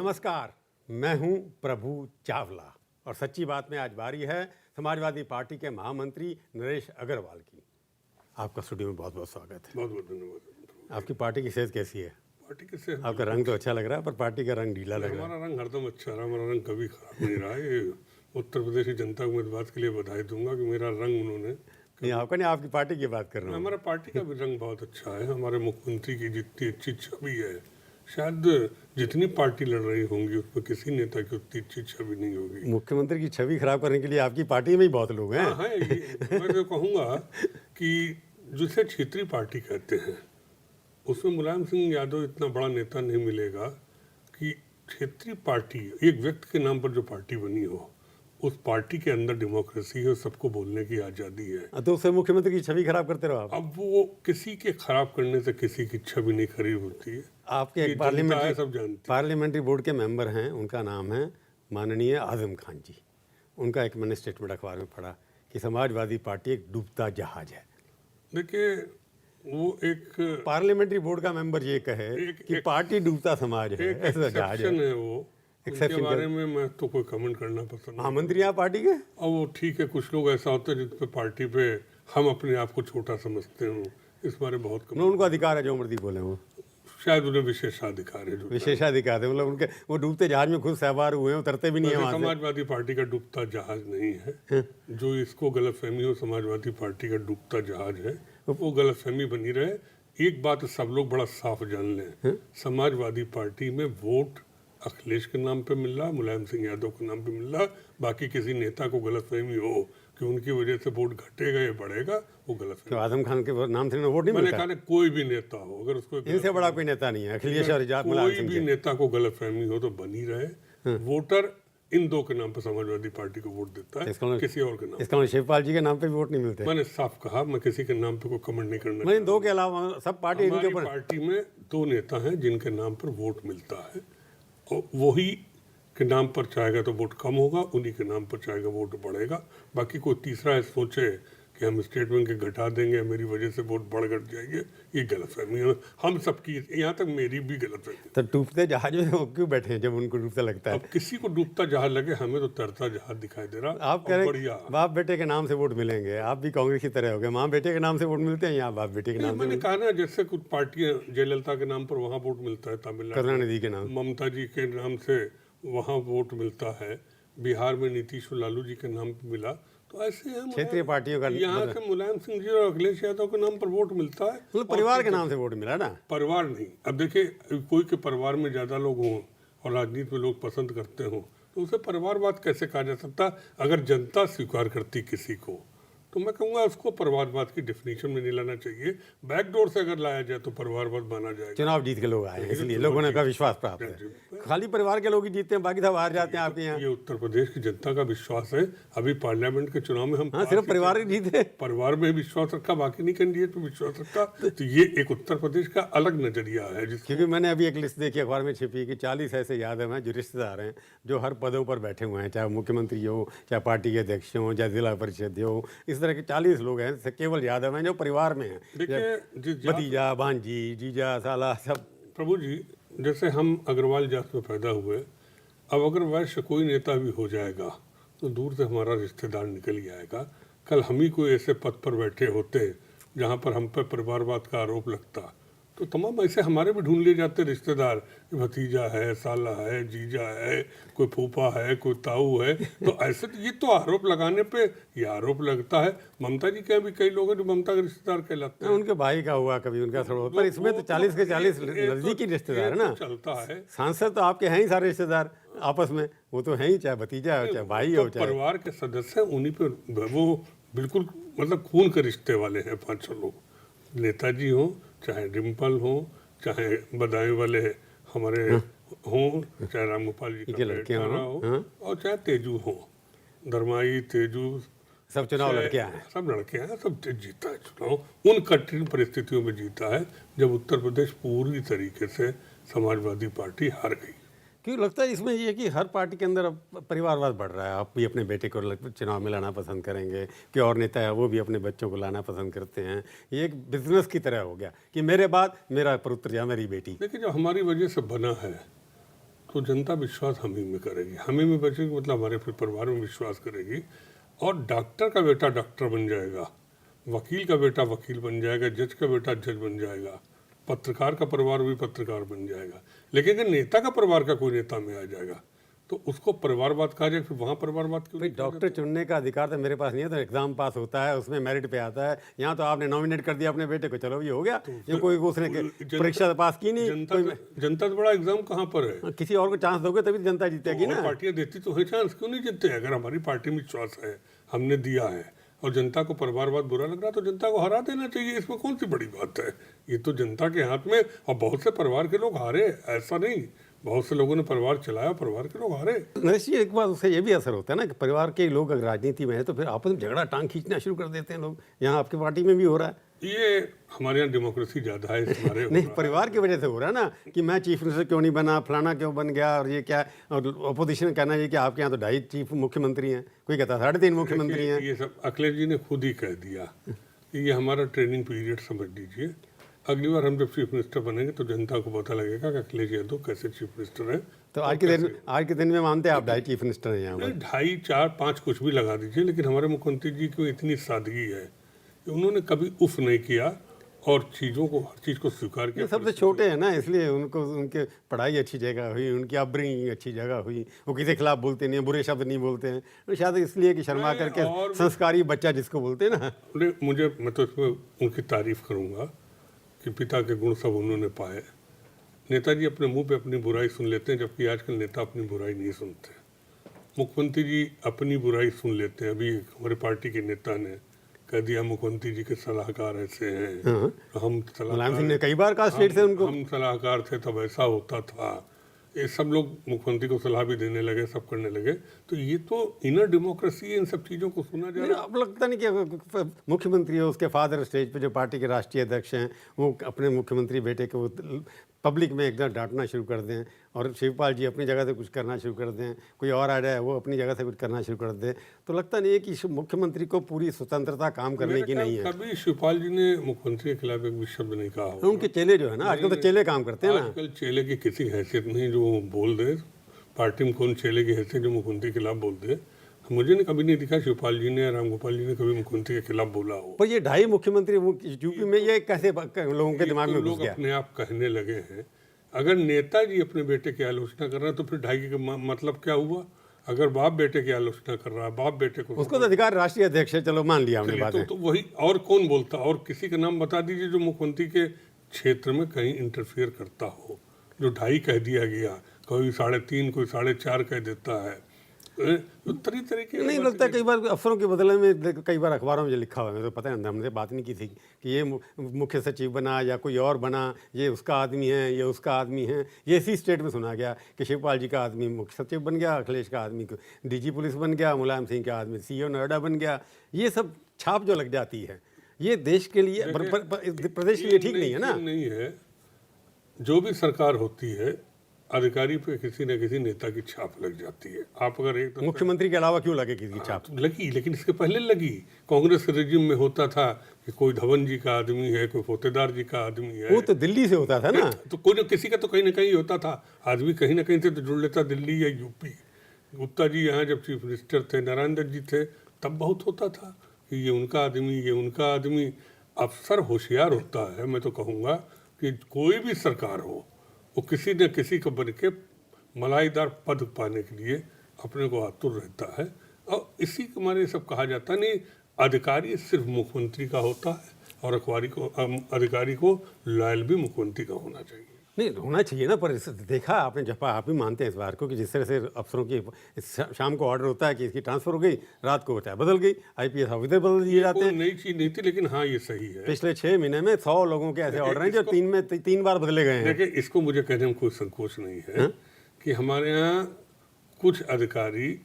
नमस्कार, मैं हूं प्रभु चावला और सच्ची बात में आज बारी है समाजवादी पार्टी के महामंत्री नरेश अग्रवाल की। आपका स्टूडियो में बहुत बहुत स्वागत है। बहुत बहुत धन्यवाद। आपकी पार्टी की सेहत कैसी है? पार्टी के सेहत आपका रंग तो अच्छा लग रहा है, पर पार्टी का रंग ढीला लग रहा है। हमारा रंग हरदम अच्छा रहा, हमारा रंग कभी खराब नहीं रहा। ये उत्तर प्रदेश की जनता को मैं इस बात के लिए बधाई दूंगा कि मेरा रंग उन्होंने नहीं, आपका नहीं, आपकी पार्टी की बात कर रहा हूँ। हमारा पार्टी का भी रंग बहुत अच्छा है। हमारे मुख्यमंत्री की जितनी अच्छी छवि है, शायद जितनी पार्टी लड़ रही होंगी उसमें किसी नेता की उतनी अच्छी छवि नहीं होगी। मुख्यमंत्री की छवि खराब करने के लिए आपकी पार्टी में ही बहुत लोग हैं। हाँ, मैं तो कहूँगा कि जिसे क्षेत्रीय पार्टी कहते हैं उसमें मुलायम सिंह यादव इतना बड़ा नेता नहीं मिलेगा कि क्षेत्रीय पार्टी एक व्यक्ति के नाम पर जो पार्टी बनी हो, उस पार्टी के अंदर डेमोक्रेसी है, सबको बोलने की आज़ादी है। तो उससे मुख्यमंत्री की छवि खराब करते रहो आप। अब वो किसी के खराब करने से किसी की छवि नहीं खराब होती है। आपके ये एक जनता है, सब जानती है। पार्लियामेंट्री बोर्ड के मेंबर हैं, उनका नाम है माननीय आजम खान जी। उनका एक मैंने स्टेटमेंट अखबार में पढ़ा कि समाजवादी पार्टी एक डूबता जहाज है। देखिए, वो एक पार्लियामेंट्री बोर्ड का मेंबर ये कहे कि पार्टी डूबता समाज है, ऐसा जहाज एक्सेप्शन है। है वो। उनके एक्सेप्शन बारे में मैं तो कोई कमेंट करना पसंद नहीं। महामंत्री आप पार्टी के? अब वो ठीक है, कुछ लोग ऐसा होते हैं जिस पे पार्टी पे हम अपने आप को छोटा समझते हो, इस बारे बहुत कम। उनको अधिकार है जो मर्जी बोले, वो शायद उन्हें विशेषाधिकार है। जो विशेषाधिकार है, मतलब उनके वो डूबते जहाज में खुद सवार हुए हैं, उतरते भी नहीं है वहाँ से। समाजवादी पार्टी का डूबता जहाज नहीं है। जो इसको गलतफहमी हो समाजवादी पार्टी का डूबता जहाज है, वो गलतफहमी बनी रहे। एक बात सब लोग बड़ा साफ जान लें, समाजवादी पार्टी में वोट अखिलेश के नाम पे मिल रहा, मुलायम सिंह यादव के नाम पे मिल रहा। बाकी किसी नेता को गलतफहमी हो कि उनकी वजह से वोट घटेगा या बढ़ेगा, वो गलतफहमी। तो आजम खान के नाम से वोट नहीं मैंने मिलता? कहा कोई भी नेता हो, अगर उसको इनसे बड़ा कोई नेता नहीं है अखिलेश और मुलायम कोई सिंह भी के। नेता को गलतफहमी हो तो बनी रहे। वोटर इन दो के नाम पर समाजवादी पार्टी को वोट देता है, किसी और के नाम। इसका मतलब शिवपाल जी के नाम पे भी वोट नहीं मिलते? मैंने साफ कहा, मैं किसी के नाम पे कोई कमेंट नहीं करना। मैं इन दो के अलावा सब पार्टी इनके हमारी ऊपर। पार्टी में दो नेता हैं जिनके नाम पर वोट मिलता है, और वही के नाम पर चाहेगा तो वोट कम होगा, उन्हीं के नाम पर चाहेगा वोट बढ़ेगा। बाकी कोई तीसरा सोचे कि हम स्टेट बैंक के घटा देंगे, मेरी वजह से वोट बढ़ घट जाएंगे, ये गलतफहमी है हम सबकी, यहाँ तक मेरी भी गलतफहमी। तो डूबते जहाज में वो क्यों बैठे हैं जब उनको डूबता लगता है? अब किसी को डूबता जहाज लगे, हमें तो तैरता जहाज दिखाई दे रहा। आप कह रहे हैं बाप बेटे के नाम से वोट मिलेंगे, आप भी कांग्रेस की तरह हो गए, माँ बेटे के नाम से वोट मिलते हैं, यहाँ बाप बेटे के नाम से। मैंने कहा ना, जैसे कुछ पार्टियां जयललिता के नाम पर वहाँ वोट मिलता है, तमिलनाडु करुणानिधि के नाम, ममता जी के नाम से वहाँ वोट मिलता है, बिहार में नीतीश और लालू जी के नाम पर मिला। तो ऐसे हम क्षेत्रीय पार्टियों का यहाँ से मुलायम सिंह जी और अखिलेश यादव के नाम पर वोट मिलता है। मतलब परिवार के नाम से वोट मिला ना? परिवार नहीं। अब देखिए, कोई के परिवार में ज्यादा लोग हों और राजनीति में लोग पसंद करते हों, तो उसे परिवारवाद कैसे कहा जा सकता? अगर जनता स्वीकार करती किसी को, तो मैं कहूँगा उसको परिवारवाद की डेफिनेशन में नहीं लाना चाहिए। बैकडोर से अगर लाया जाए तो परिवारवाद माना जाएगा। चुनाव जीत के लोग आए हैं, इसलिए लोगों ने का विश्वास प्राप्त है। खाली परिवार के लोग ही जीतते हैं, बाकी सब हार जाते हैं आपके यहाँ। ये उत्तर प्रदेश की जनता का विश्वास है। अभी पार्लियामेंट के चुनाव में हम सिर्फ परिवार ही जीते। परिवार में विश्वास रखा, बाकी नहीं कैंडिडेट पे विश्वास रखा। तो ये एक उत्तर प्रदेश का अलग नजरिया है। क्योंकि मैंने अभी एक लिस्ट देखी अखबार में छिपी कि 40 ऐसे यादव हैं जो रिश्तेदार हैं, जो हर पदों पर बैठे हुए हैं, चाहे मुख्यमंत्री हो, चाहे पार्टी के अध्यक्ष हो, चाहे जिला परिषद हो। इस तरह के 40 लोग हैं, केवल यादव हैं जो परिवार में हैं। देखिए, भतीजा, भांजी, जीजा, साला सब। प्रभु जी, जैसे हम अग्रवाल जात में पैदा हुए, अब अगर वैश्य कोई नेता भी हो जाएगा तो दूर से हमारा रिश्तेदार निकल ही आएगा। कल हम ही कोई ऐसे पद पर बैठे होते जहाँ पर हम पर परिवारवाद का आरोप लगता, तो तमाम ऐसे हमारे भी ढूंढ लिए जाते रिश्तेदार, भतीजा है, साला है, जीजा है, कोई फूफा है, कोई ताऊ है। तो ऐसे ये तो आरोप लगाने पे ये आरोप लगता है। ममता जी के भी कई लोग हैं जो ममता के रिश्तेदार कहलाते हैं। उनके भाई का हुआ, कभी उनका थोड़ा, पर इसमें तो 40 के 40 नजदीकी रिश्तेदार है ना। चलता है। सांसद तो आपके हैं ही सारे रिश्तेदार आपस में, वो तो है ही, चाहे भतीजा हो, चाहे भाई हो, चाहे परिवार के सदस्य, उन्हीं पे वो बिल्कुल मतलब खून के रिश्ते वाले हैं 5-6 लोग। नेताजी हो, चाहे डिम्पल हो, चाहे बदायूं वाले हमारे हों, चाहे रामगोपाल जी का लड़के हो, और चाहे तेजू हो, धर्माई, तेजू, सब चुनाव लड़के हैं। सब लड़के हैं, सब जीता है चुनाव। उन कठिन परिस्थितियों में जीता है जब उत्तर प्रदेश पूरी तरीके से समाजवादी पार्टी हार गई। क्यों लगता है इसमें ये कि हर पार्टी के अंदर परिवारवाद बढ़ रहा है? आप भी अपने बेटे को चुनाव में लाना पसंद करेंगे, कि और नेता है वो भी अपने बच्चों को लाना पसंद करते हैं। ये एक बिजनेस की तरह हो गया कि मेरे बाद मेरा पुत्र या मेरी बेटी। लेकिन जो हमारी वजह से बना है, तो जनता विश्वास हम ही में करेगी, हमें में बचेगी, मतलब हमारे फिर परिवार में विश्वास करेगी। और डॉक्टर का बेटा डॉक्टर बन जाएगा, वकील का बेटा वकील बन जाएगा, जज का बेटा जज बन जाएगा, पत्रकार का परिवार भी पत्रकार बन जाएगा। लेकिन अगर नेता का परिवार का कोई नेता में आ जाएगा तो उसको परिवारवाद कहा जाए, फिर वहाँ परिवारवाद क्यों? भाई डॉक्टर चुनने का अधिकार तो मेरे पास नहीं है, तो एग्जाम पास होता है, उसमें मेरिट पे आता है। यहाँ तो आपने नॉमिनेट कर दिया अपने बेटे को, चलो ये हो गया। ये कोई उसने परीक्षा पास की नहीं, जनता से बड़ा एग्जाम कहाँ पर है? किसी और को चांस दोगे तभी तो जनता जीतेगी ना। पार्टियां देती तो है चांस, क्यों नहीं जीतते? अगर हमारी पार्टी में विश्वास है, हमने दिया है, और जनता को परिवारवाद बुरा लग रहा तो जनता को हरा देना चाहिए। इसमें कौन सी बड़ी बात है? ये तो जनता के हाथ में। और बहुत से परिवार के लोग हारे, ऐसा नहीं, बहुत से लोगों ने परिवार चलाया, परिवार के लोग हारे। नरेश जी, एक बात उससे ये भी असर होता है ना कि परिवार के लोग अगर राजनीति में है तो फिर आपस में झगड़ा टांग खींचना शुरू कर देते हैं लोग। यहाँ आपकी पार्टी में भी हो रहा है। ये हमारे यहाँ डेमोक्रेसी ज़्यादा है, इस बारे नहीं, परिवार की वजह से हो रहा है ना कि मैं चीफ मिनिस्टर क्यों नहीं बना, फलाना क्यों बन गया, और ये क्या। और अपोजिशन कहना है कि आपके यहाँ तो 2.5 चीफ मुख्यमंत्री हैं, कोई कहता 3.5 मुख्यमंत्री हैं। ये सब अखिलेश जी ने खुद ही कह दिया कि ये हमारा ट्रेनिंग पीरियड समझ लीजिए। अगली बार हम जब चीफ मिनिस्टर बनेंगे तो जनता को पता लगेगा कि अखिलेश यादव कैसे चीफ मिनिस्टर है। तो आज के दिन में मानते हैं आप 2.5 चीफ मिनिस्टर हैं यहाँ पर? 2.5, 4, 5 कुछ भी लगा दीजिए, लेकिन हमारे मुख्यमंत्री जी की इतनी सादगी है कि उन्होंने कभी उफ नहीं किया और चीज़ों को, हर चीज़ को स्वीकार किया। सबसे छोटे हैं ना, इसलिए उनको, उनके पढ़ाई अच्छी जगह हुई, उनकी अपब्रिंगिंग अच्छी जगह हुई, वो किसी के खिलाफ बोलते नहीं हैं, बुरे शब्द नहीं बोलते हैं। तो शायद इसलिए कि शर्मा करके संस्कारी बच्चा जिसको बोलते हैं ना। मैं तो इसमें उनकी तारीफ करूँगा कि पिता के गुण सब उन्होंने पाए। नेताजी अपने मुंह पे अपनी बुराई सुन लेते हैं, जबकि आजकल नेता अपनी बुराई नहीं सुनते। मुख्यमंत्री जी अपनी बुराई सुन लेते हैं। अभी हमारे पार्टी के नेता ने कह दिया मुख्यमंत्री जी के सलाहकार ऐसे हैं। हम मुलायम सिंह ने कई बार कहा स्टेट से उनको, हम सलाहकार थे तब ऐसा होता था। ये सब लोग मुख्यमंत्री को सलाह भी देने लगे, सब करने लगे। तो ये तो इनर डेमोक्रेसी है, इन सब चीज़ों को सुना जा रहा है। अब लगता नहीं कि मुख्यमंत्री हो, उसके फादर स्टेज पे जो पार्टी के राष्ट्रीय अध्यक्ष हैं, वो अपने मुख्यमंत्री बेटे को पब्लिक में एकदम डांटना शुरू कर दें, और शिवपाल जी अपनी जगह से कुछ करना शुरू कर दें, कोई और आ जाए वो अपनी जगह से कुछ करना शुरू कर दें। तो लगता नहीं है कि मुख्यमंत्री को पूरी स्वतंत्रता काम करने की नहीं है। कभी शिवपाल जी ने मुख्यमंत्री के खिलाफ एक भी शब्द नहीं कहा होगा। उनके चेले जो है ना, आजकल तो चेले काम करते हैं ना। आजकल चेले की किसी हैसियत नहीं जो बोल दे। पार्टी में कौन चेले की हैसियत जो मुख्यमंत्री के खिलाफ बोल दे? मुझे ने कभी नहीं दिखा शिवपाल जी ने या रामगोपाल जी ने कभी मुख्यमंत्री के खिलाफ बोला हो। पर ये 2.5 मुख्यमंत्री यूपी में, ये कैसे लोगों के दिमाग में घुस गया? अपने आप कहने लगे हैं। अगर नेताजी अपने बेटे की आलोचना कर रहा है तो फिर 2.5 का मतलब क्या हुआ? अगर बाप बेटे की आलोचना कर रहा है, बाप बेटे को, उसको तो अधिकार राष्ट्रीय अध्यक्ष है, चलो मान लिया हमने बात। तो वही, और कौन बोलता? और किसी का नाम बता दीजिए जो मुख्यमंत्री के क्षेत्र में कहीं इंटरफियर करता हो। जो 2.5 कह दिया गया, कोई 3.5, कोई 4.5 कह देता है। तरीके नहीं लगता, कई बार अफसरों के बदले में कई बार अखबारों में जो लिखा हुआ है, तो पता है, हमने बात नहीं की थी कि ये मुख्य सचिव बना या कोई और बना, ये उसका आदमी है, ये उसका आदमी है। ये इसी स्टेट में सुना गया कि शिवपाल जी का आदमी मुख्य सचिव बन गया, अखिलेश का आदमी डीजी पुलिस बन गया, मुलायम सिंह का आदमी CEO नोएडा बन गया। ये सब छाप जो लग जाती है, ये देश के लिए, प्रदेश के लिए ठीक नहीं है ना। नहीं है। जो भी सरकार होती है, अधिकारी पे किसी न किसी नेता की छाप लग जाती है। आप अगर एक मुख्यमंत्री के अलावा क्यों लगे किसी की छाप? लगी, लेकिन इसके पहले लगी। कांग्रेस के रेजिम में होता था कि कोई धवन जी का आदमी है, कोई पोतेदार जी का आदमी है। वो तो दिल्ली से होता था ना, तो कोई न किसी का तो कहीं ना कहीं होता था। आदमी कहीं ना कहीं से तो जुड़ लेता, दिल्ली या यूपी। गुप्ता जी यहाँ जब चीफ मिनिस्टर थे, नारायण दत्त जी थे, तब बहुत होता था कि ये उनका आदमी, ये उनका आदमी। अफसर होशियार होता है। मैं तो कहूँगा कि कोई भी सरकार हो, वो किसी न किसी को बन के मलाईदार पद पाने के लिए अपने को आतुर रहता है। और इसी के मारे सब कहा जाता नहीं, अधिकारी सिर्फ मुख्यमंत्री का होता है और अधिकारी को लॉयल भी मुख्यमंत्री का होना चाहिए। नहीं होना चाहिए ना, पर देखा आपने, जब आप भी मानते हैं इस बार को कि जिस तरह से अफसरों की शाम को ऑर्डर होता है कि इसकी ट्रांसफर हो गई, रात को चाहे बदल गई, IPS ऑफिसर बदल दिए जाते हैं। नई चीज नहीं थी, लेकिन हाँ ये सही है। पिछले 6 महीने में 100 लोगों के ऐसे ऑर्डर हैं जो 3 बार बदले गए हैं। देखिए, इसको मुझे कहने में कोई संकोच नहीं है कि हमारे यहाँ कुछ अधिकारी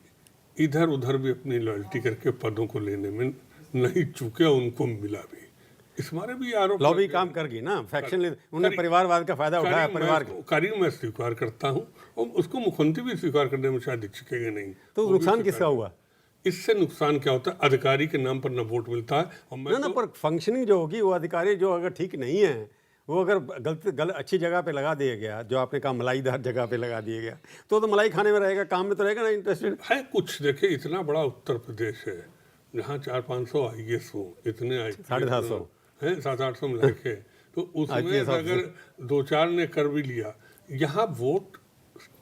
इधर उधर भी अपनी लॉयल्टी करके पदों को लेने में नहीं चूके, उनको मिला भी। इस बारे भी आरोप, लॉबी काम कर गई ना, फैक्शन उन्हें परिवारवाद का फायदा उठाया। परिवार करीब मैं स्वीकार करता हूँ, और उसको मुख्यमंत्री भी स्वीकार करने में शायद हिचकेंगे नहीं। तो नुकसान किसका हुआ? इससे नुकसान क्या होता है? अधिकारी के नाम पर न वोट मिलता है, और ना पर फंक्शनिंग जो होगी, वो अधिकारी जो अगर ठीक नहीं है, वो अगर गलत अच्छी जगह पे लगा दिया गया, जो आपने कहा मलाईदार जगह पे लगा दिया गया, तो मलाई खाने में रहेगा, काम में तो रहेगा ना इंटरेस्टेड है। कुछ देखिए, इतना बड़ा उत्तर प्रदेश है जहाँ 400-500 IAS हो, इतने 750 हैं, 700-800 मिला के, तो उसमें अगर 2-4 ने कर भी लिया, यहाँ वोट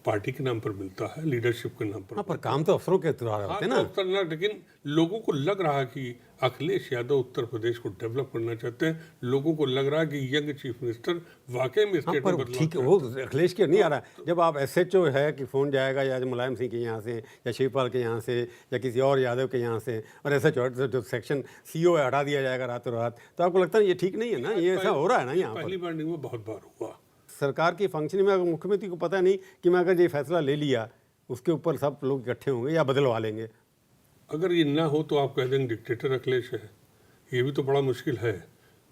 पार्टी के नाम पर मिलता है, लीडरशिप के नाम पर। हाँ, पर काम तो अफसरों के द्वारा होते हैं ना। लेकिन लोगों को लग रहा है कि अखिलेश यादव उत्तर प्रदेश को डेवलप करना चाहते हैं। लोगों को लग रहा है कि यंग चीफ मिनिस्टर वाकई में स्टेट में बदलाव। ठीक है, वो अखिलेश के नहीं आ रहा है। जब आप SHO है कि फ़ोन जाएगा या मुलायम सिंह के यहाँ से या शिवपाल के यहाँ से या किसी और यादव के यहाँ से, और SHO जो सेक्शन CO है हटा दिया जाएगा रातों रात, तो आपको लगता है ये ठीक नहीं है ना? ये ऐसा हो रहा है ना यहाँ पर? पहली बार नहीं हुआ, बहुत बार हुआ। सरकार की फंक्शनिंग में अगर मुख्यमंत्री को पता नहीं कि मैं अगर ये फैसला ले लिया, उसके ऊपर सब लोग इकट्ठे होंगे या बदलवा लेंगे। अगर ये ना हो तो आप कह देंगे डिक्टेटर अखिलेश है। ये भी तो बड़ा मुश्किल है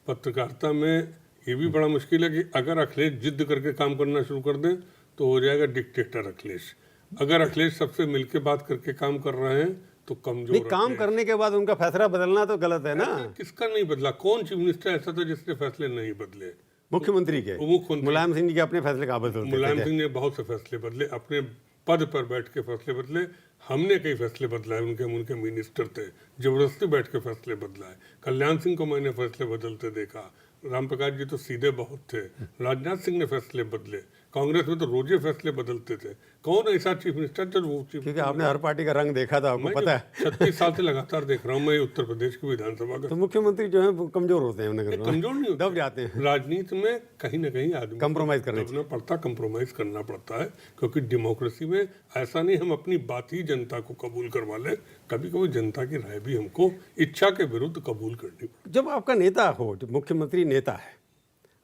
पत्रकारिता में। ये भी बड़ा मुश्किल है कि अगर अखिलेश जिद करके काम करना शुरू कर दें तो हो जाएगा डिक्टेटर अखिलेश। अगर अखिलेश सबसे मिलके बात करके काम कर रहे हैं तो कमजोर। नहीं, काम करने के बाद उनका फैसला बदलना तो गलत है ना। किसका नहीं बदला? कौन चीफ मिनिस्टर ऐसा था जिसने फैसले नहीं बदले? मुख्यमंत्री के। मुलायम सिंह जी के अपने फैसले का बदलते थे। मुलायम सिंह ने बहुत से फैसले बदले, अपने पद पर बैठ के फैसले बदले। हमने कई फैसले बदलाए, उनके मिनिस्टर थे, जबरदस्ती बैठ के फैसले बदलाए। कल्याण सिंह को मैंने फैसले बदलते देखा। राम प्रकाश जी तो सीधे बहुत थे। राजनाथ सिंह ने फैसले बदले। कांग्रेस में तो रोजे फैसले बदलते थे। कौन ऐसा चीफ मिनिस्टर जो वो चीफ? क्योंकि आपने हर पार्टी का रंग देखा था, आपको पता है। 36 साल से लगातार देख रहा हूँ मैं उत्तर प्रदेश की विधानसभा का। तो मुख्यमंत्री जो है वो कमजोर होते हैं, कमजोर नहीं होते, दब जाते हैं। राजनीति में कहीं ना कहीं आदमी कंप्रोमाइज करना पड़ता, कंप्रोमाइज करना पड़ता है। क्योंकि डेमोक्रेसी में ऐसा नहीं हम अपनी बात ही जनता को कबूल करवा लें। कभी कभी जनता की राय भी हमको इच्छा के विरुद्ध कबूल करनी पड़ती। जब आपका नेता हो, जो मुख्यमंत्री नेता है,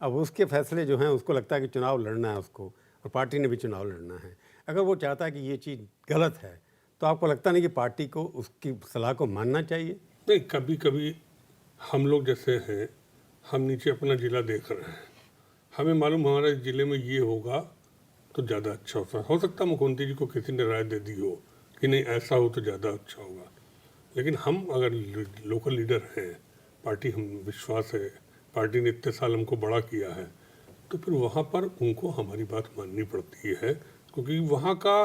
अब उसके फैसले जो हैं उसको लगता है कि चुनाव लड़ना है उसको, और पार्टी ने भी चुनाव लड़ना है। अगर वो चाहता है कि ये चीज़ गलत है तो आपको लगता नहीं कि पार्टी को उसकी सलाह को मानना चाहिए? नहीं, कभी कभी हम लोग जैसे हैं, हम नीचे अपना ज़िला देख रहे हैं, हमें मालूम हमारे ज़िले में ये होगा तो ज़्यादा अच्छा हो सकता है मुख्यमंत्री जी को किसी ने राय दे दी हो कि नहीं ऐसा हो तो ज़्यादा अच्छा होगा। लेकिन हम अगर लोकल लीडर हैं, पार्टी हम विश्वास है, पार्टी ने इतने साल हमको बड़ा किया है, तो फिर वहाँ पर उनको हमारी बात माननी पड़ती है। क्योंकि वहाँ का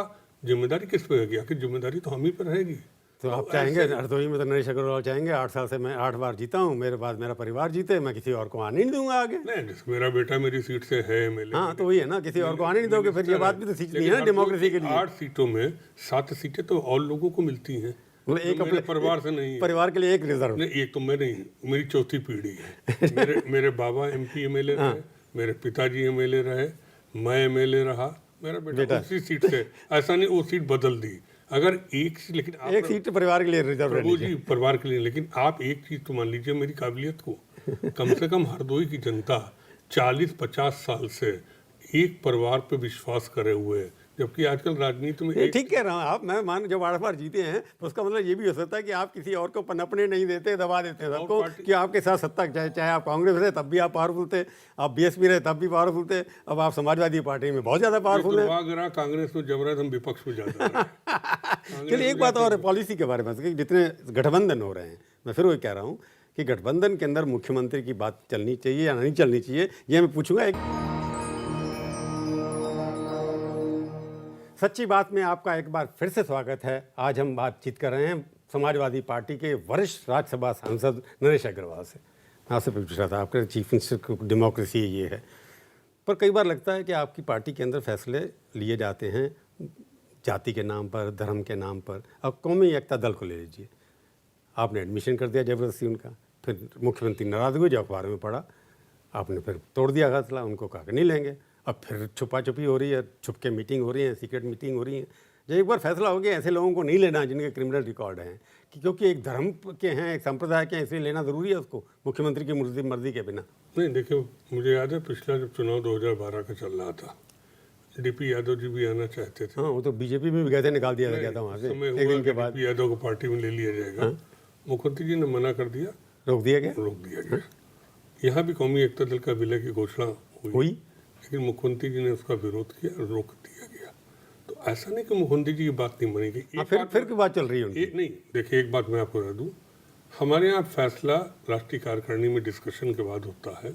जिम्मेदारी किस पे है? आखिर जिम्मेदारी तो हम ही पर रहेगी। तो आप चाहेंगे हरदोई में तो नरेश अग्रवाल चाहेंगे 8 साल से मैं 8 बार जीता हूँ, मेरे बाद मेरा परिवार जीते, मैं किसी और को आने नहीं दूंगा आगे। नहीं, मेरा बेटा मेरी सीट से है MLA। हाँ, तो वही है ना, किसी और को आने नहीं दोगे, फिर ये बात भी तो सीखनी है ना डेमोक्रेसी के लिए। 8 सीटों में 7 सीटें तो और लोगों को मिलती हैं, मतलब एक अपने परिवार से नहीं है। परिवार के लिए एक रिजर्व। नहीं, एक तो मैं नहीं, मेरी चौथी पीढ़ी है। मेरे बाबा MP MLA रहे, मेरे पिताजी MLA रहे, मैं MLA रहा, मेरा बेटा उसी सीट से। ऐसा नहीं वो सीट बदल दी। अगर एक सीट, लेकिन आप एक सीट परिवार के लिए रिजर्व प्रभु जी परिवार के लिए, लेकिन आप एक चीज तो मान लीजिए मेरी काबिलियत को, कम से कम हरदोई की जनता 40-50 साल से एक परिवार पे विश्वास करे हुए है, जबकि आजकल राजनीति में ठीक कह रहा हूँ आप। मैं मान जब 8 बार जीते हैं तो उसका मतलब ये भी हो सकता है कि आप किसी और को पनपने नहीं देते, दबा देते हैं सबको कि आपके साथ सत्ता, चाहे आप कांग्रेस रहे तब भी आप पावरफुल थे, आप BSP रहे तब भी पावरफुल थे, अब आप समाजवादी पार्टी में बहुत ज़्यादा पावरफुल है। कांग्रेस में जब रहे हम विपक्ष में जाते। चलिए एक बात और है पॉलिसी के बारे में, कि जितने गठबंधन हो रहे हैं, मैं फिर वही कह रहा हूँ कि गठबंधन के अंदर मुख्यमंत्री की बात चलनी चाहिए या नहीं चलनी चाहिए, ये मैं पूछूंगा। एक सच्ची बात में आपका एक बार फिर से स्वागत है। आज हम बातचीत कर रहे हैं समाजवादी पार्टी के वरिष्ठ राज्यसभा सांसद नरेश अग्रवाल से। मैं आपसे पूछ रहा था, आपके चीफ मिनिस्टर को डेमोक्रेसी ये है, पर कई बार लगता है कि आपकी पार्टी के अंदर फैसले लिए जाते हैं जाति के नाम पर, धर्म के नाम पर। अब कौमी एकता दल को ले लीजिए, आपने एडमिशन कर दिया जबरदस्ती उनका, फिर मुख्यमंत्री नाराज़ हुए, जो अखबार में पढ़ा, आपने फिर तोड़ दिया फैसला, उनको कहा कि नहीं लेंगे। अब फिर छुपा छुपी हो रही है, छुप के मीटिंग हो रही है, सीक्रेट मीटिंग हो रही है। जब एक बार फैसला हो गया ऐसे लोगों को नहीं लेना जिनके क्रिमिनल रिकॉर्ड हैं, कि क्योंकि एक धर्म के हैं, एक संप्रदाय के हैं, इसलिए लेना ज़रूरी है उसको मुख्यमंत्री की मर्जी के बिना। नहीं, देखिए मुझे याद है पिछला जब चुनाव 2012 का चल रहा था, DP यादव जी भी आना चाहते थे। हाँ, वो तो BJP में भी गए थे, निकाल दिया गया था वहाँ से एक दिन के बाद। DP यादव को पार्टी में ले लिया जाएगा, मुख्यमंत्री जी ने मना कर दिया, रोक दिया गया। यहाँ भी कौमी एकता दल का विलय की घोषणा हुई, लेकिन मुख्यमंत्री जी ने उसका विरोध किया, रोक दिया गया। तो ऐसा नहीं कि मुख्यमंत्री जी की बात नहीं मानेगी। फिर की बात चल रही है एक नहीं, देखिए एक बात मैं आपको बता दूं, हमारे यहाँ फैसला राष्ट्रीय कार्यकारिणी में डिस्कशन के बाद होता है,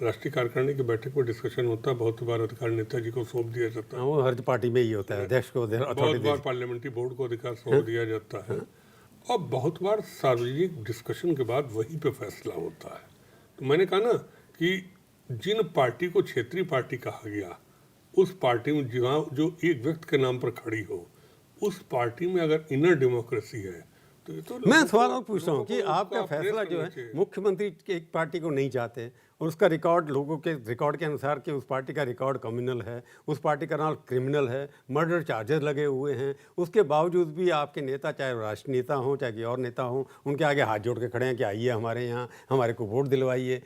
राष्ट्रीय कार्यकारिणी की बैठक में डिस्कशन होता है, बहुत बार अधिकार नेताजी को सौंप दिया जाता है, वो हर पार्टी में ही होता है, अध्यक्ष को बहुत अथॉरिटी बार पार्लियामेंट्री बोर्ड को अधिकार सौंप दिया जाता है, और बहुत बार सार्वजनिक डिस्कशन के बाद वहीं पे फैसला होता है। तो मैंने कहा ना कि जिन पार्टी को क्षेत्रीय पार्टी कहा गया, उस पार्टी में जो एक व्यक्ति के नाम पर खड़ी हो, उस पार्टी में अगर इनर डेमोक्रेसी है तो ये तो मैं सवाल और पूछ रहा हूँ कि लोगों को आपका उसका फैसला अप्रेस जो करना है चाहिए। मुख्यमंत्री की एक पार्टी को नहीं चाहते और उसका रिकॉर्ड लोगों के रिकॉर्ड के अनुसार कि उस पार्टी का रिकॉर्ड कम्युनल है, उस पार्टी का नाम क्रिमिनल है, मर्डर चार्जेस लगे हुए हैं, उसके बावजूद भी आपके नेता, चाहे वो राष्ट्रीय नेता हों चाहे कोई और नेता हों, उनके आगे हाथ जोड़ के खड़े हैं कि आइए हमारे यहाँ, हमारे को वोट दिलवाइए।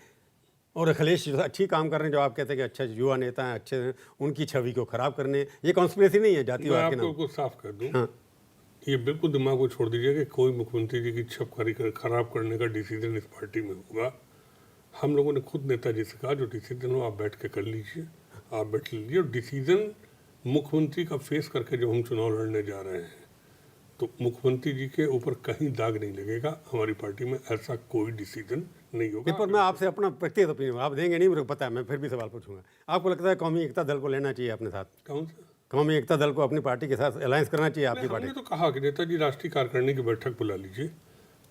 और अखिलेश जो अच्छी काम कर रहे हैं, जो आप कहते हैं कि अच्छा युवा नेता हैं, अच्छे हैं, उनकी छवि को खराब करने, ये कॉन्स्पिरेसी नहीं है मैं जातिवाद के आपको नाम। कुछ साफ कर दूं, हाँ। ये बिल्कुल दिमाग को छोड़ दीजिए कि कोई मुख्यमंत्री जी की छपकारी खराब करने का डिसीजन इस पार्टी में होगा। हम लोगों ने खुद नेताजी से कहा जो डिसीजन हो आप बैठ के कर लीजिए, आप बैठ लीजिए। और डिसीजन मुख्यमंत्री का फेस करके जब हम चुनाव लड़ने जा रहे हैं तो मुख्यमंत्री जी के ऊपर कहीं दाग नहीं लगेगा। हमारी पार्टी में ऐसा कोई डिसीजन नहीं होगा। पर मैं आपसे अपना व्यक्तिगत ओपिनियन, आप देंगे नहीं, मुझे पता है, मैं फिर भी सवाल पूछूंगा। आपको लगता है कौमी एकता दल को लेना चाहिए अपने साथ? कौन सा? कौमी एकता दल को अपनी पार्टी के साथ अलायंस करना चाहिए आपकी पार्टी? हमने तो कहा कि नेताजी राष्ट्रीय कार्यकारिणी की बैठक बुला लीजिए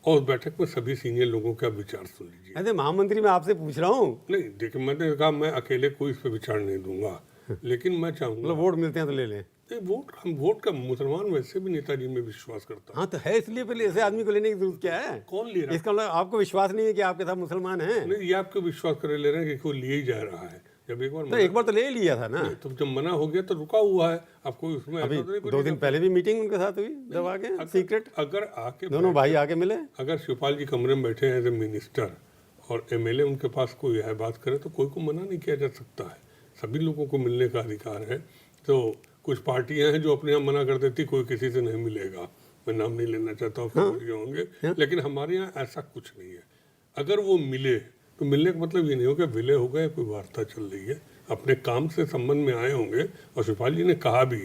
और उस बैठक में सभी सीनियर लोगों के आप विचार सुन लीजिए। अरे महामंत्री, मैं आपसे पूछ रहा हूँ। नहीं देखिए, मैंने कहा मैं अकेले कोई इस पर विचार नहीं दूंगा, लेकिन मैं चाहूंगा मतलब वोट मिलते हैं तो ले लें। हम वोट का मुसलमान वैसे भी नेताजी में विश्वास करता हूँ। हाँ तो है, इसलिए पहले ऐसे आदमी को लेने की जरूरत क्या है? कौन ले रहा है? इसका मतलब आपको विश्वास नहीं है कि आपके साथ मुसलमान हैं? नहीं, ये आपको विश्वास करे ले रहे हैं कि कोई लिए ही जा रहा है। जब एक बार तो एक बार तो ले लिया था ना। तो जब मना हो गया तो रुका हुआ है। अब कोई उसमें अभी ऐसा तो नहीं कोई 2 दिन पहले भी मीटिंग उनके साथ हुई, दबा के सीक्रेट, अगर आके दोनों भाई आके मिले। अगर शिवपाल जी कमरे में बैठे हैं एज ए मिनिस्टर और एमएलए उनके पास कोई है बात करे तो कोई को मना नहीं किया जा सकता है। सभी लोगों को मिलने का अधिकार है। तो कुछ पार्टियां हैं जो अपने यहाँ मना कर देती कोई किसी से नहीं मिलेगा, मैं नाम नहीं लेना चाहता हूँ, फिर होंगे, लेकिन हमारे यहाँ ऐसा कुछ नहीं है। अगर वो मिले तो मिलने का मतलब ये नहीं हो कि विलय हो गए, कोई वार्ता चल रही है, अपने काम से संबंध में आए होंगे। और शिवपाल जी ने कहा भी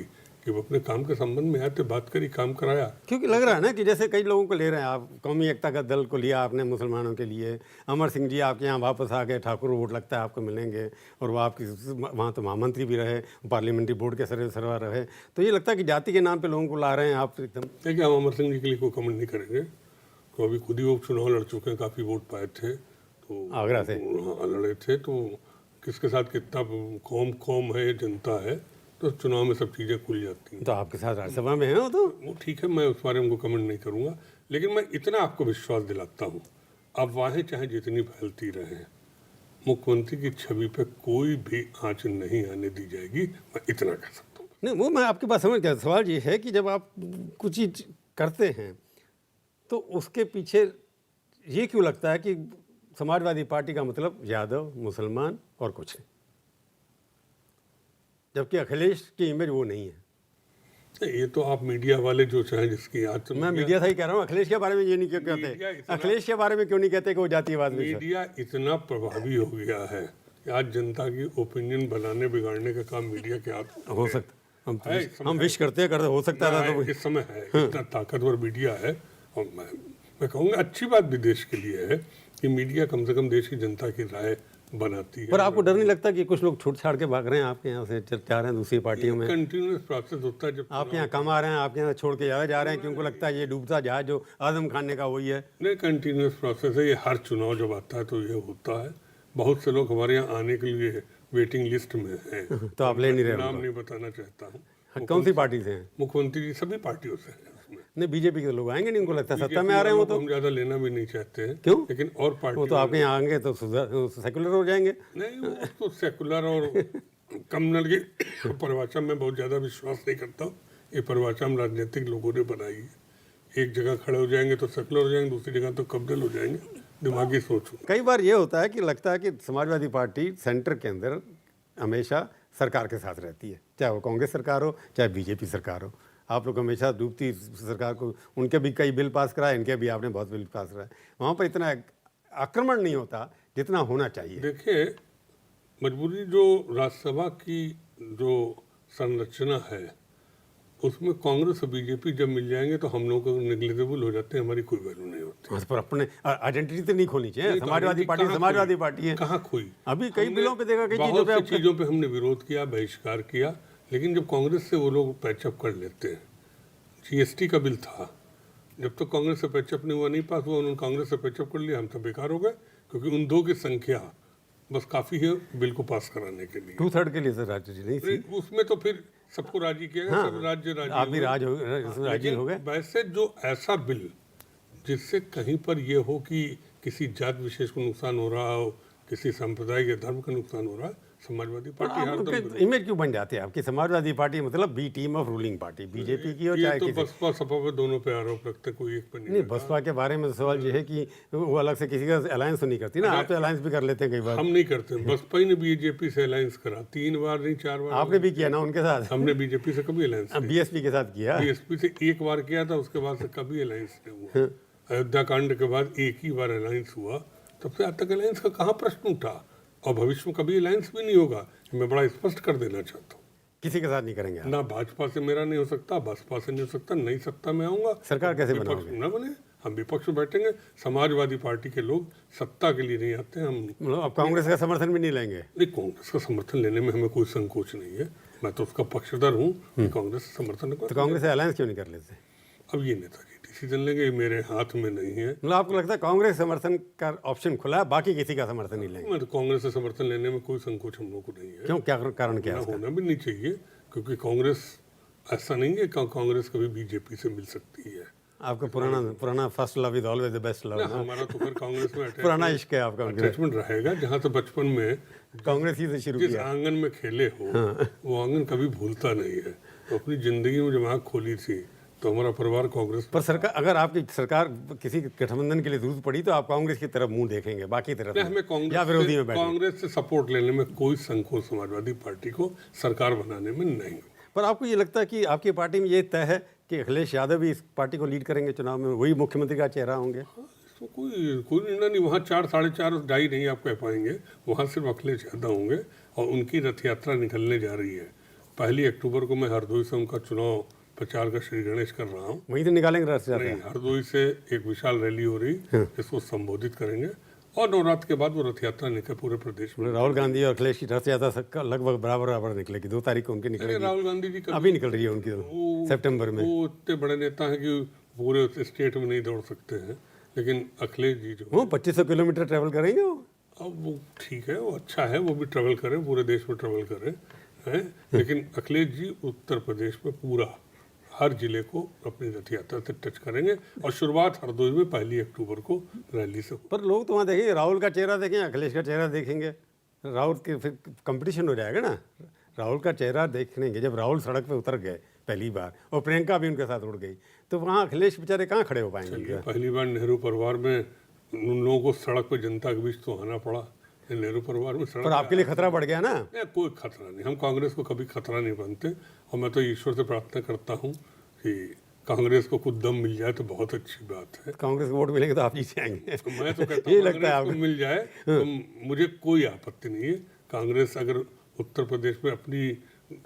कि वो अपने काम के संबंध में आए थे, बात करी, काम कराया। क्योंकि लग रहा है ना कि जैसे कई लोगों को ले रहे हैं आप, कौमी एकता का दल को लिया आपने मुसलमानों के लिए, अमर सिंह जी आपके यहाँ वापस आ गए, ठाकुर वोट लगता है आपको मिलेंगे, और वो आपकी वहाँ तो महामंत्री भी रहे, पार्लियामेंट्री बोर्ड के सरवा रहे। तो ये लगता है कि जाति के नाम पे लोगों को ला रहे हैं आप एकदम। देखिए, हम अमर सिंह जी के लिए कोई कमेंट नहीं करेंगे, तो अभी खुद ही वो चुनाव लड़ चुके हैं, काफ़ी वोट पाए थे, तो आगरा से लड़े थे। तो किसके साथ कितना कौम है, जनता है, तो चुनाव में सब चीज़ें खुल जाती हैं। तो आपके साथ राज्यसभा में है वो, तो वो ठीक है, मैं उस बारे में कमेंट नहीं करूँगा, लेकिन मैं इतना आपको विश्वास दिलाता हूँ, अफवाहें चाहे जितनी फैलती रहें, मुख्यमंत्री की छवि पे कोई भी आँच नहीं आने दी जाएगी, मैं इतना कह सकता हूँ। नहीं, वो मैं आपकी बात समझ गया। सवाल ये है कि जब आप कुछ चीज करते हैं तो उसके पीछे ये क्यों लगता है कि समाजवादी पार्टी का मतलब यादव, मुसलमान और कुछ नहीं, जबकि अखिलेश की इमेज वो नहीं है। ये तो आप मीडिया वाले जो चाहे जिसकी आज मैं मीडिया से ही कह रहा हूँ, अखिलेश के बारे में ये नहीं क्यों कहते? अखिलेश के बारे में क्यों नहीं कहते कि वो जातिवाद में? मीडिया इतना प्रभावी हो गया है कि आज जनता की ओपिनियन बनाने बिगाड़ने का काम मीडिया के हाथ हो सकता, हम विश करते हो सकता था तो इस समय है। इतना ताकतवर मीडिया है, और मैं कहूँगा अच्छी बात भी देश के लिए है कि मीडिया कम से कम देश की जनता की राय बनाती है। पर आपको डर नहीं लगता कि कुछ लोग छूट छाड़ के भाग रहे हैं आपके यहाँ से, जा रहे हैं दूसरी पार्टियों में? कंटिन्यूस प्रोसेस होता है। जब आपके यहाँ कम आ रहे हैं, आपके यहाँ छोड़ के ज़्यादा जा रहे हैं, क्योंकि लगता है ये डूबता जहाज जो आदम खाने का वही है। नहीं, कंटिन्यूस प्रोसेस है ये। हर चुनाव जब आता है तो ये होता है। बहुत से लोग हमारे यहाँ आने के लिए वेटिंग लिस्ट में हैं। तो आप ले नहीं रहे? नाम नहीं बताना चाहता हूँ। कौन सी पार्टी से हैं? मुख्यमंत्री जी सभी पार्टियों से हैं उसमें। नहीं, बीजेपी के लोग आएंगे नहीं, उनको लगता है सत्ता में आ रहे हैं वो तो। हम ज़्यादा लेना भी नहीं चाहते हैं। क्यों? लेकिन और पार्टी वो तो आपके यहाँ आएंगे तो सेकुलर हो जाएंगे। नहीं, वो तो सेकुलर और कम्युनल की परिभाषा में बहुत ज़्यादा विश्वास नहीं करता हूँ। ये परिभाषा हम राजनीतिक लोगों ने बनाई है। एक जगह खड़े हो जाएंगे तो सेकुलर हो जाएंगे, दूसरी जगह तो कम्युनल हो जाएंगे। दिमागी सोच। कई बार ये होता है कि लगता है कि समाजवादी पार्टी सेंटर के अंदर हमेशा सरकार के साथ रहती है, चाहे वो कांग्रेस सरकार हो चाहे बीजेपी सरकार हो। आप लोग हमेशा डूबती सरकार को, उनके भी कई बिल पास कराए, इनके भी आपने बहुत बिल पास कराए, वहाँ पर इतना आक्रमण नहीं होता जितना होना चाहिए। देखिए, मजबूरी जो राज्यसभा की जो संरचना है उसमें कांग्रेस और बीजेपी जब मिल जाएंगे तो हम लोग नेग्लिजिबल हो जाते हैं, हमारी कोई वैल्यू नहीं होती। हाँ, पर अपने आइडेंटिटी तो नहीं खोनी चाहिए। नहीं तो समाजवादी पार्टी कहाँ समाजवादी खोई? पार्टी है। कहाँ खोई? अभी कई हमने बिलों पे देखा, कई चीजों बहुत पे सी आपका- चीज़ों पे हमने विरोध किया, बहिष्कार किया, लेकिन जब कांग्रेस से वो लोग पैचअप कर लेते हैं, जीएसटी का बिल था, जब तक कांग्रेस से पैचअप नहीं हुआ, नहीं पास हुआ, उन्होंने कांग्रेस से पैचअप कर लिया, हम तो बेकार हो गए, क्योंकि उन दो की संख्या बस काफ़ी है बिल को पास कराने के लिए। 2/3 के लिए सर राज्य जी नहीं थी। उसमें तो फिर सबको राजी किया गया, सब राज्य राजी आप भी हुए। राजी हो गए। वैसे जो ऐसा बिल जिससे कहीं पर ये हो कि किसी जात विशेष को नुकसान हो रहा हो, किसी संप्रदाय या धर्म का नुकसान हो रहा है, समाजवादी पार्टी हरदम विरोध। इमेज क्यों बन जाती है आपकी? समाजवादी पार्टी मतलब B team of ruling party, BJP की हो ये चाहे तो किसी। बसपा सपा पे दोनों पे आरोप रखते हैं, कोई एक पे नहीं, नहीं। बसपा के बारे में सवाल ये है कि वो अलग से किसी का अलायंस तो नहीं करती ना। आप तो अलायंस भी कर लेते हैं कई बार। हम नहीं करते, बसपा ही ने बीजेपी से अलायंस करा 3 बार नहीं 4 बार। आपने भी किया ना उनके साथ? हमने बीजेपी से कभी अलायंस नहीं, बीएसपी के साथ किया। बीएसपी से एक बार किया था, उसके बाद से कभी अलायंस नहीं हुआ। अयोध्या कांड के बाद एक ही बार अलायंस हुआ, तब से आज तक अलायंस का कहाँ प्रश्न उठा, और भविष्य में कभी अलायंस भी नहीं होगा। मैं बड़ा स्पष्ट कर देना चाहता हूँ, किसी के साथ नहीं करेंगे आप? ना भाजपा से मेरा नहीं हो सकता, बसपा से नहीं हो सकता, नई सत्ता में आऊंगा। सरकार कैसे विपक्ष बनाओगे? न बने, हम विपक्ष में बैठेंगे। समाजवादी पार्टी के लोग सत्ता के लिए नहीं आते हैं, हम मतलब आप कांग्रेस का समर्थन भी नहीं लेंगे? नहीं, कांग्रेस का समर्थन लेने में हमें कोई संकोच नहीं है, मैं तो उसका पक्षधर हूँ कि कांग्रेस से समर्थन तो कांग्रेस से अलायंस क्यों नहीं कर लेते? अब ये नेताजी डिसीजन लेंगे, ये मेरे हाथ में नहीं है। मतलब आपको लगता है कांग्रेस समर्थन का ऑप्शन खुला है, बाकी किसी का समर्थन नहीं लेंगे? मैं तो कांग्रेस से समर्थन लेने में कोई संकोच हम लोग को नहीं है, क्यों, क्या कारण क्या है ना उसका? होना भी नहीं चाहिए, क्योंकि कांग्रेस ऐसा नहीं है कि कांग्रेस कभी बीजेपी से मिल सकती है। आपका पुराना first love is always the best love. ना, हमारा तो फिर कांग्रेस में पुराना इश्क है आपका। अटैचमेंट रहेगा, जहाँ तो बचपन में कांग्रेस ही से शुरू जिस किया। आंगन में खेले हो वो आंगन कभी भूलता नहीं है। तो अपनी जिंदगी में जब आँख खोली थी तो हमारा परिवार कांग्रेस पर सरकार, अगर आपकी सरकार किसी गठबंधन के लिए जरूरत पड़ी तो आप कांग्रेस की तरफ मुंह देखेंगे, बाकी तरफ नहीं, हमें नहीं। या विरोधी में बैठे। कांग्रेस से सपोर्ट लेने में कोई संकोच समाजवादी पार्टी को सरकार बनाने में नहीं। पर आपको ये लगता है कि आपकी पार्टी में ये तय है कि अखिलेश यादव भी इस पार्टी को लीड करेंगे चुनाव में, वही मुख्यमंत्री का चेहरा होंगे? तो कोई निर्णय नहीं, वहाँ 4, 4.5, 2.5 नहीं आप कह पाएंगे, वहाँ सिर्फ अखिलेश यादव होंगे और उनकी रथ यात्रा निकलने जा रही है। 1 अक्टूबर को मैं हरदोई से उनका चुनाव प्रचार का श्री गणेश कर रहा हूँ। वहीं तो निकालेंगे रथ यात्रा? नहीं, हरदोई से एक विशाल रैली हो रही, जिसको संबोधित करेंगे, और नवरात्र के बाद वो रथ यात्रा निकल पूरे प्रदेश में। राहुल गांधी और अखिलेश की रथ यात्रा सबका लगभग बराबर निकलेगी। 2 तारीख को उनकी निकलेगी। राहुल गांधी जी अभी निकल रही है उनकी तो, सितंबर में। वो इतने बड़े नेता हैं कि पूरे स्टेट में नहीं दौड़ सकते हैं, लेकिन अखिलेश जी जो वो 2500 किलोमीटर ट्रेवल करेंगे वो। अब वो ठीक है, वो अच्छा है, वो भी ट्रेवल करें, पूरे देश में ट्रेवल करें, हैं। लेकिन अखिलेश जी उत्तर प्रदेश में पूरा हर जिले को अपनी रथ यात्रा से टच करेंगे, और शुरुआत हरदोई में 1 अक्टूबर को रैली से। पर लोग तो वहाँ देखेंगे, राहुल का चेहरा देखें, अखिलेश का चेहरा देखेंगे, राहुल के फिर कंपटीशन हो जाएगा ना। राहुल का चेहरा देखेंगे जब राहुल सड़क पे उतर गए पहली बार, और प्रियंका भी उनके साथ उड़ गई, तो वहाँ अखिलेश बेचारे कहाँ खड़े हो पाएंगे? पहली बार नेहरू परिवार में उन लोगों को सड़क पर जनता के बीच तो आना पड़ा, नेहरू परिवार में सड़क पर आपके लिए खतरा बढ़ गया ना? नहीं, कोई खतरा नहीं, हम कांग्रेस को कभी खतरा नहीं बनते, और मैं तो ईश्वर से प्रार्थना करता हूँ कि कांग्रेस को कुछ दम मिल जाए तो बहुत अच्छी बात है। कांग्रेस को वोट मिलेंगे तो आप जीत जाएंगे। तो मैं तो कहता ये हूँ लगता है कांग्रेस को मिल जाए तो मुझे कोई आपत्ति नहीं है। कांग्रेस अगर उत्तर प्रदेश में अपनी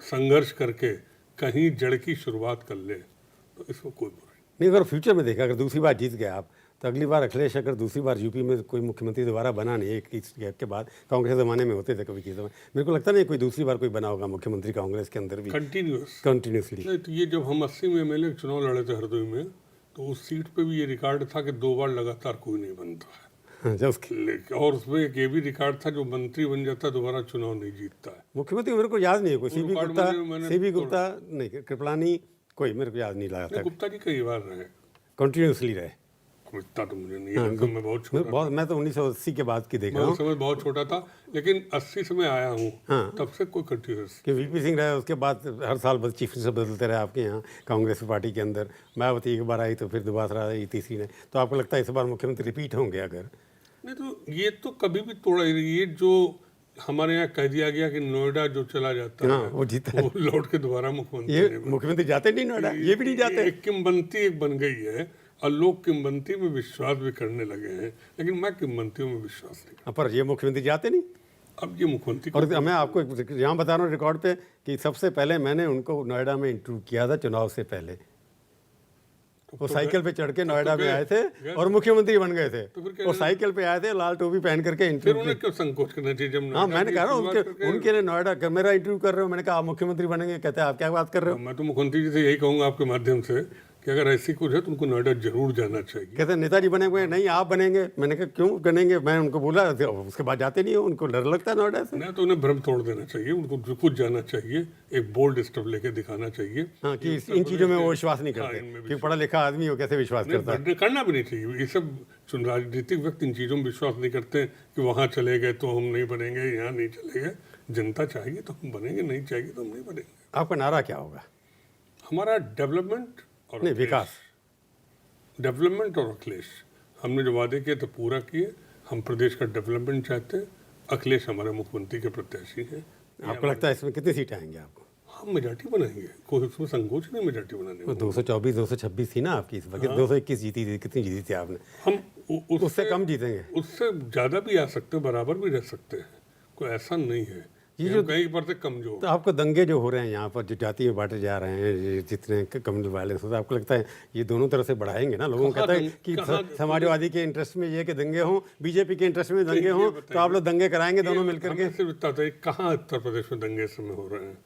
संघर्ष करके कहीं जड़ की शुरुआत कर ले तो इसमें कोई बुराई नहीं। अगर फ्यूचर में देखा, अगर दूसरी बार जीत गए आप, तो अगली बार अखिलेश अगर दूसरी बार यूपी में कोई मुख्यमंत्री दोबारा बना नहीं, एक इस गैप के बाद, कांग्रेस ज़माने में होते थे कभी किसी समय, मेरे को लगता नहीं कोई दूसरी बार कोई बना होगा मुख्यमंत्री कांग्रेस के अंदर भी कंटिन्यूस। कंटिन्यूसली। नहीं तो ये जब हम 80 में एमएलए चुनाव लड़े थे हरदोई में, तो उस सीट पे भी ये रिकॉर्ड था कि 2 बार लगातार कोई नहीं बनता है। जब उसकी और उसमें एक ये भी रिकॉर्ड था, जो मंत्री बन जाता दोबारा चुनाव नहीं जीतता है। मुख्यमंत्री मेरे को याद नहीं है कोई। सीबी रिकॉर्ड गुप्ता, मैंने सीबी गुप्ता नहीं, कृपलानी, कोई मेरे को याद नहीं लगा था। गुप्ता जी कई बार रहे, कंटिन्यूसली रहे। अब इतना तो मुझे नहीं है, मैं बहुत छोटा, मैं तो 1980 के बाद की देख मैं रहा उस हूँ समय बहुत छोटा था, लेकिन 80 से मैं आया हूँ, तब से कोई कंटिन्यूस। कि वीपी सिंह रहे, उसके बाद हर साल बस चीफ मिनिस्टर बदलते रहे आपके यहाँ कांग्रेस पार्टी के अंदर। मायावती एक बार आई तो फिर दोबारा आई तीसरी ने, तो आपको लगता है इस बार मुख्यमंत्री रिपीट होंगे? अगर नहीं तो ये तो कभी भी तोड़ा ही नहीं। ये जो हमारे यहाँ कह दिया गया कि नोएडा जो चला जाता है वो जीता है, वो लौट के दोबारा मुख्यमंत्री ये नहीं बनता। मुख्यमंत्री जाते नहीं नोएडा, ये भी नहीं जाते। एक किंवदंती एक बन गई है, और लोग किंवदंती में विश्वास भी करने लगे हैं, लेकिन मैं किंवदंतियों में विश्वास नहीं पर ये मुख्यमंत्री जाते नहीं। अब ये मुख्यमंत्री को और मैं आपको यहाँ बता रहा हूँ रिकॉर्ड पे कि सबसे पहले मैंने उनको नोएडा में इंटरव्यू किया था चुनाव से पहले। वो साइकिल पे चढ़ के नोएडा में आए थे और मुख्यमंत्री बन गए थे। वो साइकिल पे आए थे, लाल टोपी पहन करके फिर इंटरव्यू। उन्हें क्यों संकोच करना चाहिए जब हाँ, नोएडा मैंने की कहा ना शुरुआत उनके लिए नोएडा मेरा इंटरव्यू कर रहे हो, मैंने कहा आप मुख्यमंत्री बनेंगे, कहते हैं आप क्या बात कर रहे हो। मैं तो मुख्यमंत्री जी से यही कहूंगा आपके माध्यम से कि अगर ऐसी कुछ है तो उनको नोएडा जरूर जाना चाहिए। कहते हैं नेताजी बने हुए, नहीं आप बनेंगे। मैंने कहा क्यों बनेंगे, मैं उनको बोला, उसके बाद जाते नहीं हो, उनको डर लगता है नोएडा से। नहीं तो उन्हें भ्रम तोड़ देना चाहिए, उनको खुद जाना चाहिए, एक बोल्ड स्टेप लेके दिखाना चाहिए। हाँ, कि इन चीज़ों में वो विश्वास नहीं करते, कि पढ़ा लिखा आदमी हो कैसे विश्वास करता है। करना भी नहीं चाहिए। ये सब राजनीतिक व्यक्ति इन चीज़ों में विश्वास नहीं करते कि वहाँ चले गए तो हम नहीं बनेंगे, यहाँ नहीं चले गए। जनता चाहिए तो हम बनेंगे, नहीं चाहिए तो हम नहीं बनेंगे। आपका नारा क्या होगा? हमारा डेवलपमेंट और नहीं, विकास। डेवलपमेंट और अखिलेश, हमने जो वादे किए तो पूरा किए। हम प्रदेश का डेवलपमेंट चाहते हैं। अखिलेश हमारे मुख्यमंत्री के प्रत्याशी हैं। आपको लगता है इसमें कितनी सीटें आएंगी आपको? हम मेजॉरिटी बनाएंगे, कोई उसमें संकोच नहीं मेजॉरिटी बनाने में। 224 226 थी ना आपकी इस वक्त। 221 जीती थी, कितनी जीती थी आपने? हम उससे कम जीतेंगे। उससे ज़्यादा भी आ सकते हैं, बराबर भी रह सकते हैं, कोई ऐसा नहीं है। ये जो कहीं पर से कमजोर। तो आपको दंगे जो हो रहे हैं यहाँ पर, जो जाति में बांटे जा रहे हैं, ये जितने कम्युनल वायलेंस होता है, आपको लगता है ये दोनों तरफ से बढ़ाएंगे ना? लोगों को कहता है कि समाजवादी के इंटरेस्ट में ये कि दंगे हों, बीजेपी के इंटरेस्ट में दंगे हों, तो आप लोग दंगे कराएंगे दोनों मिलकर के? कहाँ उत्तर प्रदेश में दंगे इस समय हो रहे हैं?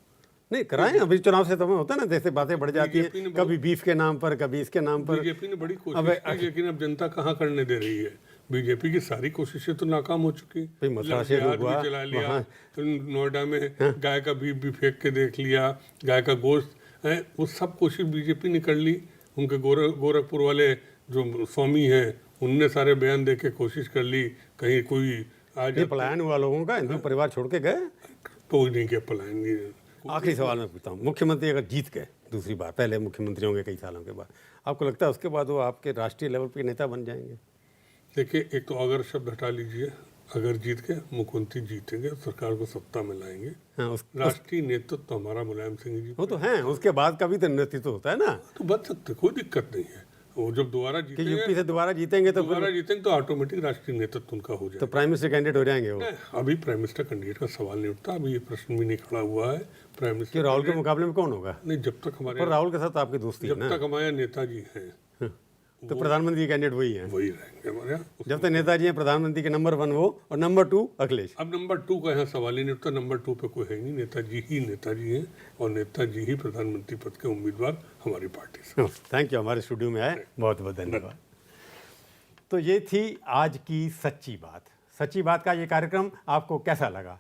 नहीं कराएं, अभी चुनाव से समय होता है ना, जैसे बातें बढ़ जाती हैं, कभी बीफ के नाम पर, कभी इसके नाम पर। बीजेपी ने बड़ी कोशिश की, लेकिन अब जनता कहाँ करने दे रही है। बीजेपी की सारी कोशिशें तो नाकाम हो चुकी। चला लिया, नोएडा में गाय का बीफ भी फेंक के देख लिया, गाय का गोश्त है, वो सब कोशिश बीजेपी ने कर ली। उनके गोरखपुर वाले जो स्वामी हैं उनने सारे बयान दे के कोशिश कर ली, कहीं कोई आज पलायन हुआ लोगों का, हिंदू परिवार छोड़ के गए। कोई नहीं किया पलायन। आखिरी सवाल मैं पूछता हूँ, मुख्यमंत्री अगर जीत गए दूसरी बार, पहले मुख्यमंत्री होंगे कई सालों के बाद, आपको लगता है उसके बाद वो आपके राष्ट्रीय लेवल पे नेता बन जाएंगे? देखिए, एक तो अगर शब्द हटा लीजिए, अगर जीत के मुख्यमंत्री जीतेंगे, सरकार को सत्ता में लाएंगे। हाँ, राष्ट्रीय नेतृत्व तो हमारा मुलायम सिंह जी वो तो हैं, उसके बाद का भी तो नेतृत्व होता है ना। तो बन सकते, कोई दिक्कत नहीं है। वो जब दोबारा जीतेंगे, यूपी से दोबारा जीतेंगे तो ऑटोमेटिक राष्ट्रीय नेतृत्व उनका हो जाएगा। तो प्राइम मिनिस्टर कैंडिडेट हो जाएंगे वो? अभी प्राइम मिनिस्टर कैंडिडेट का सवाल नहीं उठता, अभी ये प्रश्न भी नहीं खड़ा हुआ है। प्राइम मिनिस्टर राहुल के मुकाबले में कौन होगा? नहीं, जब तक हमारे, पर राहुल के साथ आपकी दोस्ती है ना, जब तक हमारे नेताजी हैं तो प्रधानमंत्री कैंडिडेट वही है, वही रहेंगे हमारे यहाँ। जब तक नेताजी हैं प्रधानमंत्री के नंबर 1 वो, और नंबर 2 अखिलेश। अब नंबर 2 का यहाँ सवाल ही नहीं उठता, नंबर 2 पे कोई है नहीं, नेताजी ही नेताजी हैं और नेताजी ही प्रधानमंत्री पद के उम्मीदवार हमारी पार्टी से। थैंक यू, हमारे स्टूडियो में आए, बहुत बहुत धन्यवाद। तो ये थी आज की सच्ची बात। सच्ची बात का ये कार्यक्रम आपको कैसा लगा?